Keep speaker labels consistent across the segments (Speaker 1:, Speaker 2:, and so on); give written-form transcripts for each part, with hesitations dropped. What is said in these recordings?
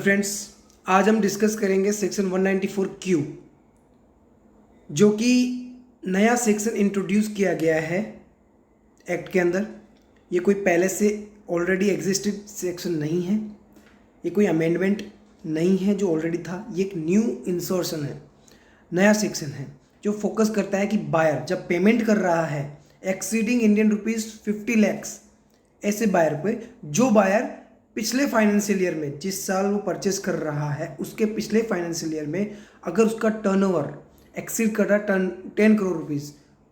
Speaker 1: Friends, आज हम discuss करेंगे सेक्शन 194 क्यू, जो कि नया सेक्शन इंट्रोड्यूस किया गया है एक्ट के अंदर। ये कोई पहले से ऑलरेडी एग्जिस्टेड सेक्शन नहीं है, ये कोई अमेंडमेंट नहीं है जो ऑलरेडी था। ये एक न्यू इंसर्शन है, नया सेक्शन है जो फोकस करता है कि बायर जब पेमेंट कर रहा है एक्सीडिंग इंडियन रुपीज़ 50 लैक्स, ऐसे बायर पे जो बायर पिछले फाइनेंशियल ईयर में जिस साल वो परचेस कर रहा है उसके पिछले फाइनेंशियल ईयर में अगर उसका टर्नओवर एक्सीड कर रहा है 10 करोड़ रुपीज़,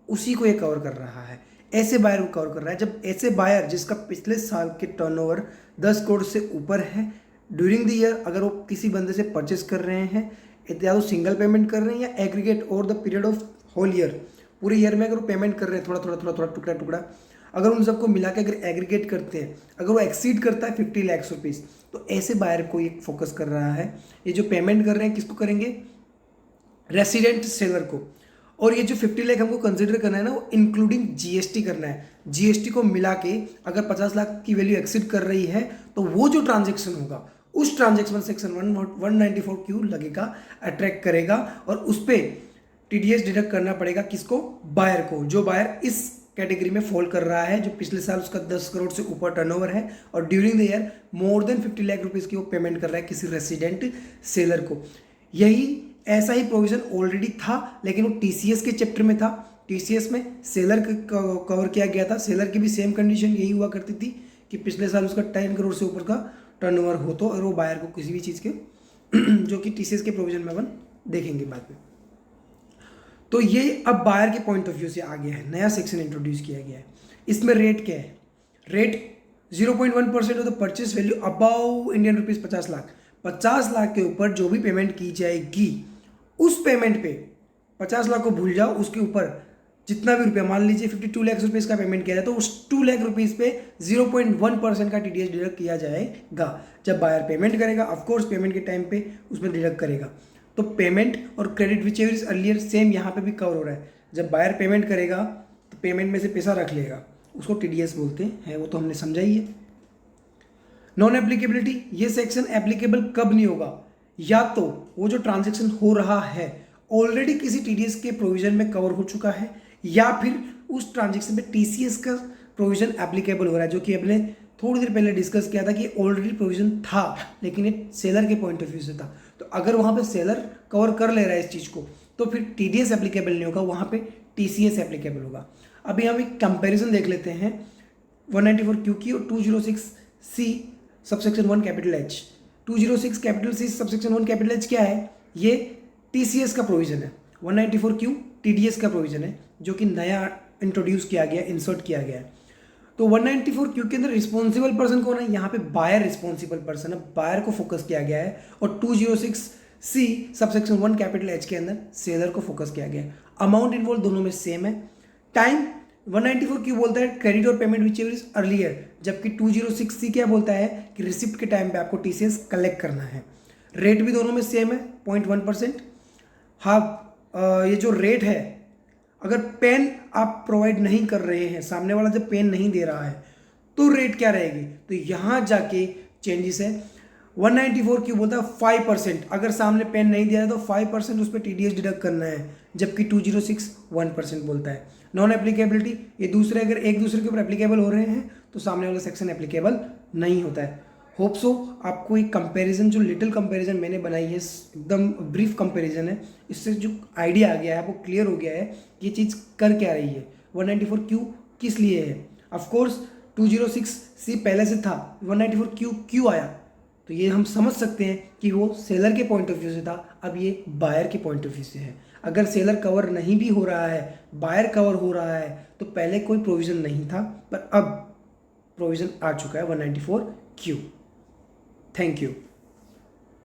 Speaker 1: उसी को ये कवर कर रहा है। ऐसे बायर को कवर कर रहा है। जब ऐसे बायर जिसका पिछले साल के टर्नओवर 10 करोड़ से ऊपर है ड्यूरिंग द ईयर, अगर वो किसी बंदे से परचेस कर रहे हैं, या तो सिंगल पेमेंट कर रहे हैं या aggregate over the period of whole year, पूरे ईयर में अगर वो पेमेंट कर रहे हैं थोड़ा थोड़ा टुकड़ा टुकड़ा, अगर उन सबको मिला के अगर एग्रीगेट करते हैं, अगर वो एक्सीड करता है 50 लाख रुपीज़, तो ऐसे बायर को ये फोकस कर रहा है। ये जो पेमेंट कर रहे हैं किसको करेंगे? रेसिडेंट सेलर को। और ये जो 50 लाख हमको कंसिडर करना है ना, वो इंक्लूडिंग जीएसटी करना है। जीएसटी को मिला के अगर 50 लाख की वैल्यू एक्सीड कर रही है तो वो जो ट्रांजेक्शन होगा उस ट्रांजेक्शन सेक्शन 194 क्यू लगेगा, अट्रैक्ट करेगा, और उस पर टीडीएस डिडक्ट करना पड़ेगा किसको? बायर को। जो बायर इस कैटेगरी में फॉल कर रहा है, जो पिछले साल उसका 10 करोड़ से ऊपर टर्नओवर है और during the year more than 50 lakh rupees की वो पेमेंट कर रहा है किसी रेसिडेंट सेलर को। यही ऐसा ही प्रोविजन ऑलरेडी था, लेकिन वो टीसीएस के चैप्टर में था। टीसीएस में सेलर कवर किया गया था। सेलर की भी सेम कंडीशन यही हुआ करती थी कि पिछले साल उसका 10 करोड़ से ऊपर का टर्नओवर हो तो, और वो बायर को किसी भी चीज़ के जो कि टीसीएस के प्रोविजन में अपन देखेंगे बाद में। तो ये अब बायर के पॉइंट ऑफ व्यू से आ गया है, नया सेक्शन इंट्रोड्यूस किया गया है। इसमें रेट क्या है? Rate 0.1% of the purchase value above Indian rupees 50 lakh. 50 lakh के ऊपर जो भी पेमेंट की जाएगी उस पेमेंट पे 50 लाख को भूल जाओ, उसके ऊपर जितना भी रुपया, मान लीजिए 52 लाख रुपीज़ का पेमेंट किया जाए तो उस 2 लाख रुपीज़ पे 0.1% का टीडीएस डिडक्ट किया जाएगा। जब बायर पेमेंट करेगा, ऑफकोर्स पेमेंट के टाइम पे उसमें डिडक्ट करेगा। तो पेमेंट और credit which ever is earlier same यहाँ पे भी कवर हो रहा है। जब बायर पेमेंट करेगा तो पेमेंट में से पैसा रख लेगा, उसको टीडीएस बोलते हैं, वो तो हमने समझा ही है। नॉन एप्लीकेबिलिटी, ये सेक्शन एप्लीकेबल कब नहीं होगा? या तो वो जो ट्रांजेक्शन हो रहा है ऑलरेडी किसी टीडीएस के प्रोविजन में कवर हो चुका है, या फिर उस ट्रांजेक्शन में टीसीएस का प्रोविजन एप्लीकेबल हो रहा है, जो कि हमने थोड़ी देर पहले डिस्कस किया था कि ऑलरेडी प्रोविजन था लेकिन ये सेलर के पॉइंट ऑफ व्यू से था। तो अगर वहाँ पे सेलर कवर कर ले रहा है इस चीज़ को तो फिर टीडीएस एप्लीकेबल नहीं होगा, वहाँ पे टीसीएस एप्लीकेबल होगा। अभी हम एक कंपैरिजन देख लेते हैं 194 क्यू की और 206 C subsection 1 capital H. 206 capital C subsection 1 capital H क्या है? ये टीसीएस का प्रोविजन है। 194 क्यू टीडीएस का प्रोविजन है जो कि नया इंट्रोड्यूस किया गया, इंसर्ट किया गया है। तो 194 क्यू के अंदर रिस्पॉन्सिबल पर्सन कौन है? यहाँ पे बायर रिस्पॉन्सिबल पर्सन है, बायर को फोकस किया गया है। और 206 सी सबसेक्शन 1 कैपिटल एच के अंदर सेलर को फोकस किया गया है। अमाउंट इन्वॉल्व दोनों में सेम है। टाइम 194 क्यू बोलता है क्रेडिट और payment which ever is earlier, जबकि 206 सी क्या बोलता है कि रिसिप्ट के टाइम पे आपको टीसीएस कलेक्ट करना है। रेट भी दोनों में सेम है 0.1%। हाँ, ये जो रेट है, अगर पेन आप प्रोवाइड नहीं कर रहे हैं, सामने वाला जब पेन नहीं दे रहा है तो रेट क्या रहेगी? तो यहाँ जाके चेंजेस है। 194 क्यों बोलता है 5%, अगर सामने पेन नहीं दिया है तो 5% उस पर टीडीएस डिडक्ट करना है, जबकि 206 1% बोलता है। नॉन एप्लीकेबिलिटी, ये दूसरे अगर एक दूसरे के ऊपर एप्लीकेबल हो रहे हैं तो सामने वाला सेक्शन एप्लीकेबल नहीं होता है। होप सो आपको एक कंपैरिजन, जो लिटिल कंपैरिजन मैंने बनाई है, एकदम ब्रीफ कंपैरिजन है, इससे जो आइडिया आ गया है, वो क्लियर हो गया है ये चीज़ कर क्या रही है, 194 क्यू किस लिए है। ऑफकोर्स 206 सी पहले से था, 194 क्यू क्यों आया, तो ये हम समझ सकते हैं कि वो सेलर के पॉइंट ऑफ व्यू से था, अब ये बायर के पॉइंट ऑफ व्यू से है। अगर सेलर कवर नहीं भी हो रहा है, बायर कवर हो रहा है, तो पहले कोई प्रोविज़न नहीं था, पर अब प्रोविज़न आ चुका है 194 क्यू। Thank you.